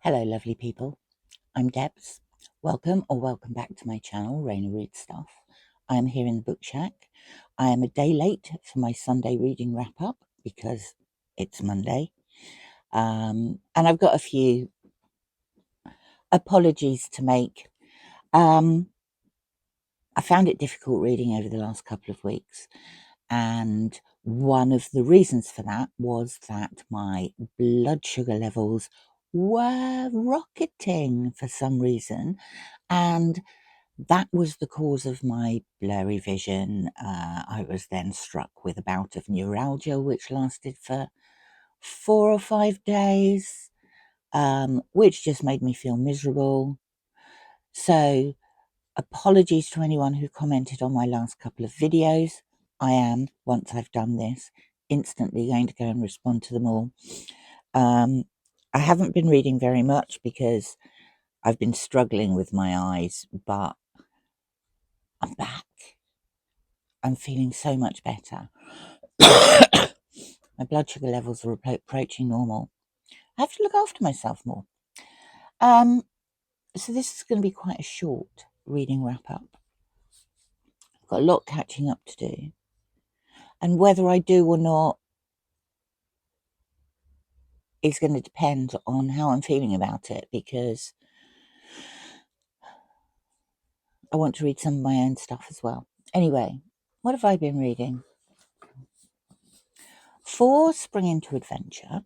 Hello, lovely people. I'm Debs. Welcome back to my channel, Raina Reads Stuff. I am here in the Book Shack. I am a day late for my Sunday reading wrap up because it's Monday. And I've got a few apologies to make. I found it difficult reading over the last couple of weeks, and one of the reasons for that was that my blood sugar levels were rocketing for some reason, and that was the cause of my blurry vision. I was then struck with a bout of neuralgia, which lasted for 4 or 5 days, which just made me feel miserable. So, apologies to anyone who commented on my last couple of videos. I am, once I've done this, instantly going to go and respond to them all. I haven't been reading very much because I've been struggling with my eyes, but I'm back. I'm feeling so much better. My blood sugar levels are approaching normal. I have to look after myself more. So this is going to be quite a short reading wrap up. I've got a lot catching up to do. And whether I do or not is going to depend on how I'm feeling about it, because I want to read some of my own stuff as well. Anyway, what have I been reading? For Spring into Adventure,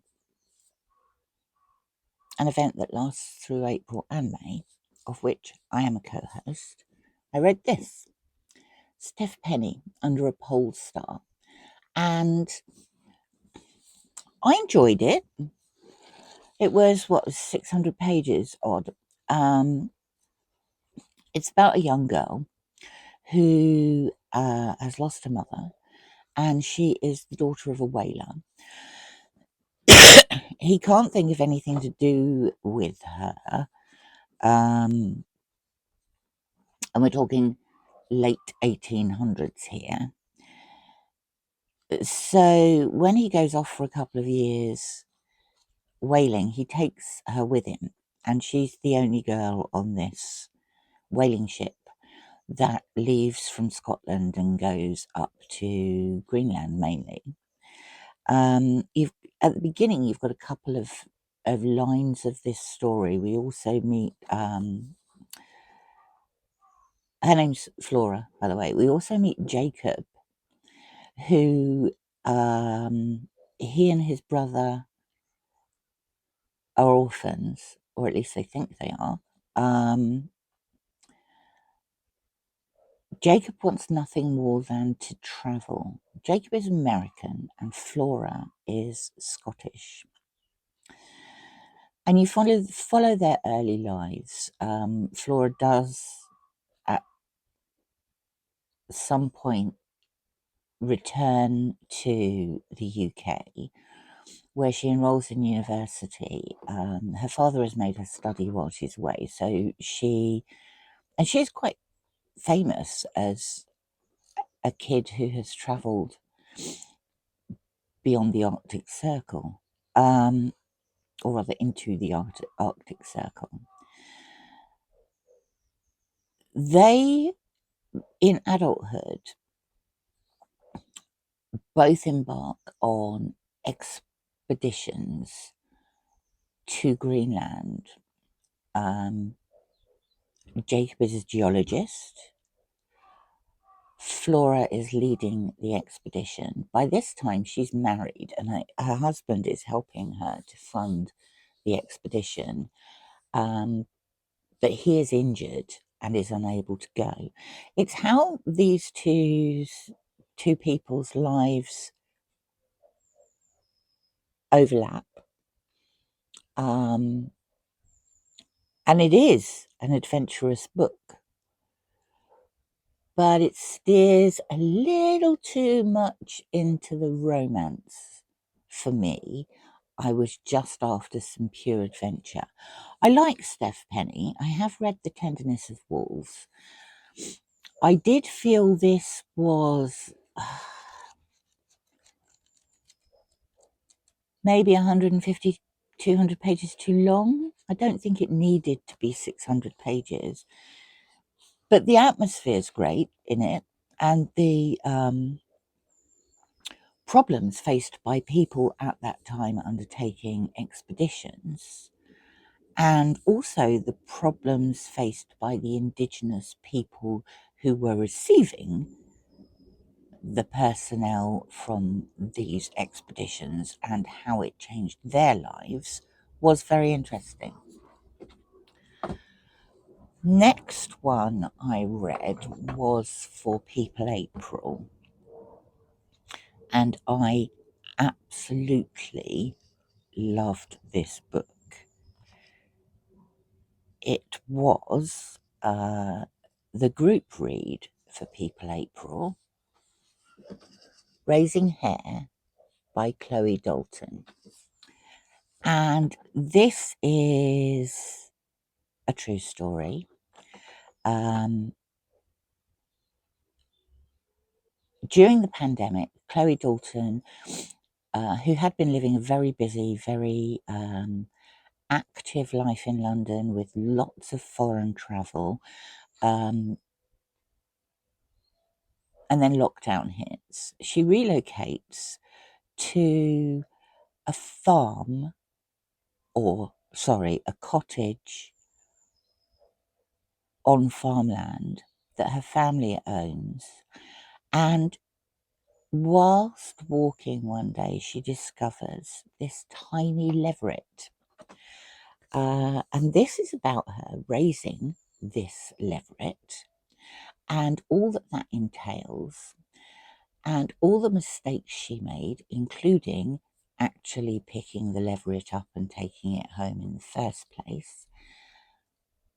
an event that lasts through April and May, of which I am a co-host, I read this, Stef Penney, Under a Pole Star, and I enjoyed it. It was, 600 pages odd. It's about a young girl who has lost her mother, and she is the daughter of a whaler. He can't think of anything to do with her, and we're talking late 1800s here. So when he goes off for a couple of years whaling, he takes her with him, and she's the only girl on this whaling ship that leaves from Scotland and goes up to Greenland mainly. At the beginning, you've got a couple of lines of this story. We also meet, her name's Flora, by the way. We also meet Jacob, who, he and his brother are orphans, or at least they think they are. Jacob wants nothing more than to travel. Jacob is American and Flora is Scottish. And you follow their early lives. Flora does, at some point, return to the UK, where she enrolls in university. Her father has made her study while she's away, so she's quite famous as a kid who has travelled beyond the Arctic Circle, or rather into the Arctic Circle. They, in adulthood, both embark on expeditions to Greenland. Jacob is a geologist. Flora is leading the expedition. By this time, she's married, and her husband is helping her to fund the expedition. But he is injured and is unable to go. It's how these two people's lives overlap. And it is an adventurous book, but it steers a little too much into the romance for me. I was just after some pure adventure. I like Stef Penney. I have read The Tenderness of Wolves. I did feel this was maybe 150, 200 pages too long. I don't think it needed to be 600 pages, but the atmosphere's great in it, and the problems faced by people at that time undertaking expeditions, and also the problems faced by the indigenous people who were receiving the personnel from these expeditions and how it changed their lives was very interesting. Next one I read was For People April, and I absolutely loved this book. It was the group read for People April, Raising Hare by Chloe Dalton. And this is a true story. During the pandemic, Chloe Dalton, who had been living a very busy, very active life in London with lots of foreign travel, and then lockdown hits, she relocates to a farm, or sorry, a cottage on farmland that her family owns. And whilst walking one day, she discovers this tiny leveret. And this is about her raising this leveret and all that that entails, and all the mistakes she made, including actually picking the leveret up and taking it home in the first place.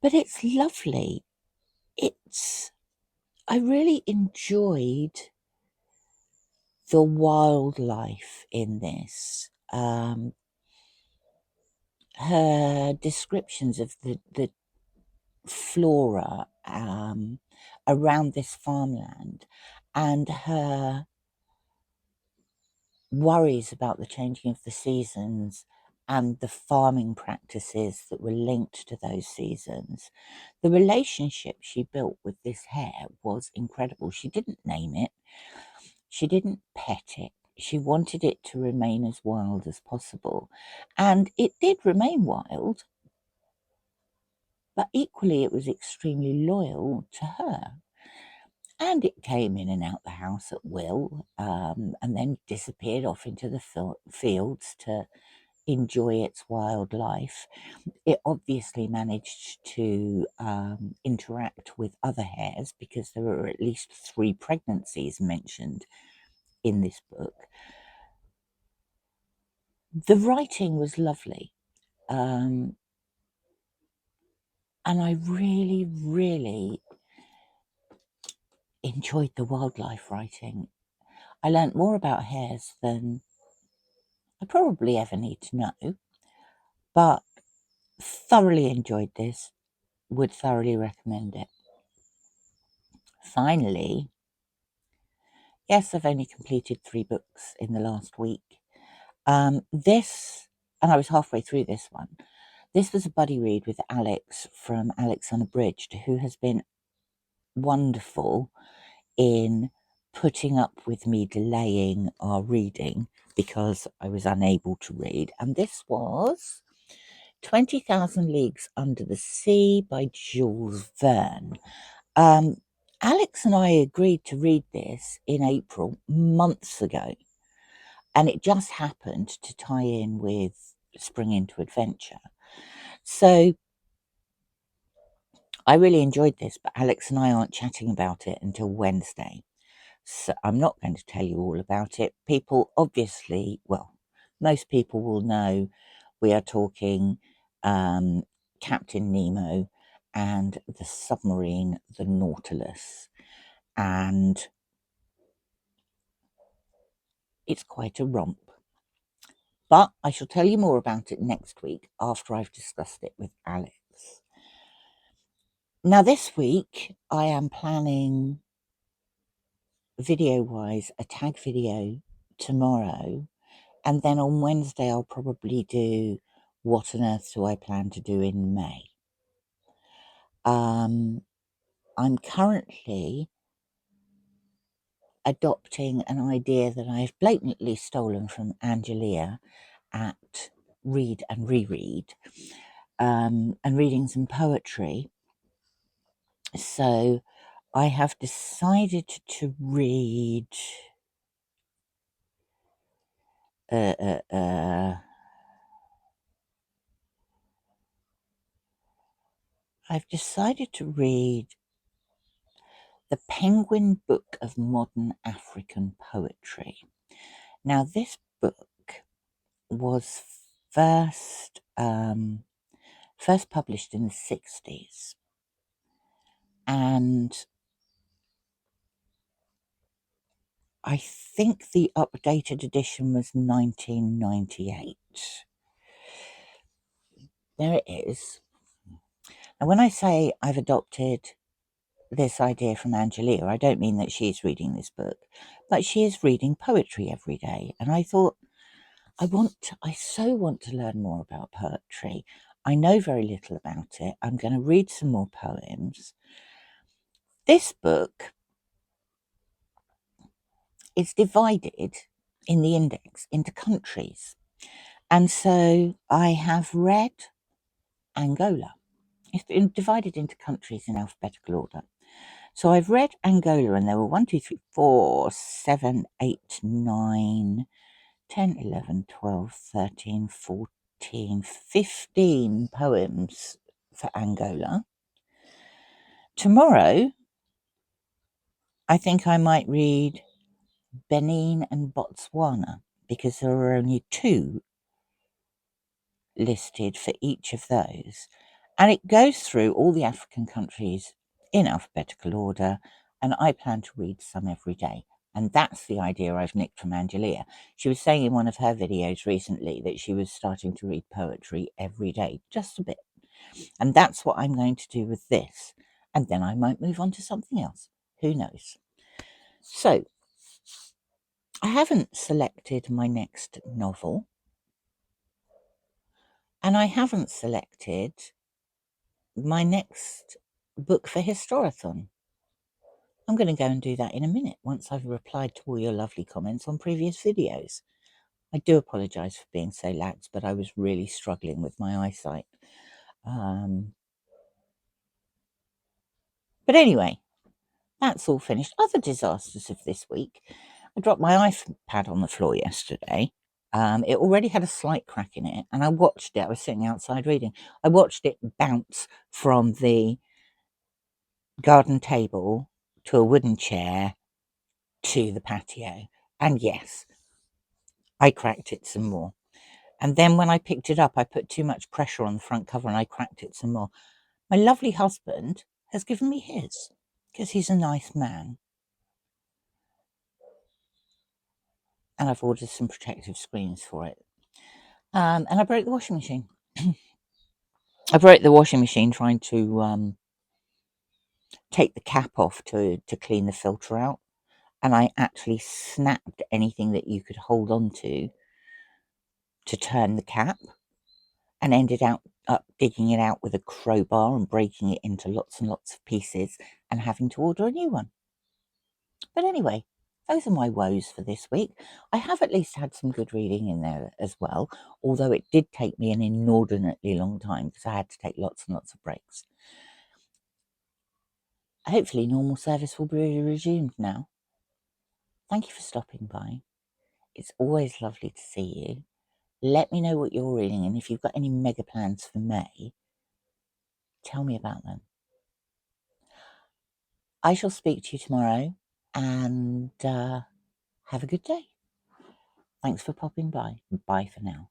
But it's lovely. I really enjoyed the wildlife in this. Her descriptions of the flora around this farmland, and her worries about the changing of the seasons and the farming practices that were linked to those seasons. The relationship she built with this hare was incredible. She didn't name it. She didn't pet it. She wanted it to remain as wild as possible. And it did remain wild, but equally it was extremely loyal to her. And it came in and out the house at will, and then disappeared off into the fields to enjoy its wildlife. It obviously managed to interact with other hares, because there are at least 3 pregnancies mentioned in this book. The writing was lovely, and I really, really enjoyed the wildlife writing. I learnt more about hares than I probably ever need to know, but thoroughly enjoyed this, would thoroughly recommend it. Finally, yes, I've only completed 3 books in the last week. This, and I was halfway through this one. This was a buddy read with Alex from Alex Unabridged, who has been wonderful in putting up with me delaying our reading because I was unable to read. And this was 20,000 Leagues Under the Sea by Jules Verne. Alex and I agreed to read this in April months ago, and it just happened to tie in with Spring into Adventure. So I really enjoyed this, but Alex and I aren't chatting about it until Wednesday. So I'm not going to tell you all about it. People obviously, well, most people will know we are talking Captain Nemo and the submarine, the Nautilus. And it's quite a romp. But I shall tell you more about it next week after I've discussed it with Alex. Now, this week I am planning, video-wise, a tag video tomorrow, and then on Wednesday I'll probably do what on earth do I plan to do in May? I'm currently adopting an idea that I've blatantly stolen from Angelia at Read and Reread, and reading some poetry. So I have decided to read I've decided to read The Penguin Book of Modern African Poetry. Now, this book was first published in the 60s, and I think the updated edition was 1998. There it is. And when I say I've adopted this idea from Angelia, I don't mean that she's reading this book, but she is reading poetry every day. And I thought, I so want to learn more about poetry. I know very little about it. I'm going to read some more poems. This book is divided in the index into countries. And so I have read Angola. It's been divided into countries in alphabetical order. So I've read Angola, and there were 1, 2, 3, 4, 7, 8, 9, 10, 11, 12, 13, 14, 15 poems for Angola. Tomorrow, I think I might read Benin and Botswana, because there are only 2 listed for each of those. And it goes through all the African countries in alphabetical order, and I plan to read some every day. And that's the idea I've nicked from Angelia. She was saying in one of her videos recently that she was starting to read poetry every day, just a bit. And that's what I'm going to do with this. And then I might move on to something else. Who knows? So, I haven't selected my next novel. And I haven't selected my next book for Historathon. I'm going to go and do that in a minute once I've replied to all your lovely comments on previous videos. I do apologise for being so lax, but I was really struggling with my eyesight. But anyway, that's all finished. Other disasters of this week. I dropped my iPad on the floor yesterday. It already had a slight crack in it, and I watched it. I was sitting outside reading. I watched it bounce from the garden table to a wooden chair to the patio. And yes, I cracked it some more. And then when I picked it up, I put too much pressure on the front cover and I cracked it some more. My lovely husband has given me his because he's a nice man. And I've ordered some protective screens for it. And I broke the washing machine. I broke the washing machine trying to take the cap off to clean the filter out. And I actually snapped anything that you could hold on to turn the cap, and ended up digging it out with a crowbar and breaking it into lots and lots of pieces and having to order a new one. But anyway, those are my woes for this week. I have at least had some good reading in there as well, although it did take me an inordinately long time because I had to take lots and lots of breaks. Hopefully normal service will be resumed now. Thank you for stopping by. It's always lovely to see you. Let me know what you're reading, and if you've got any mega plans for May, tell me about them. I shall speak to you tomorrow, and have a good day. Thanks for popping by. Bye for now.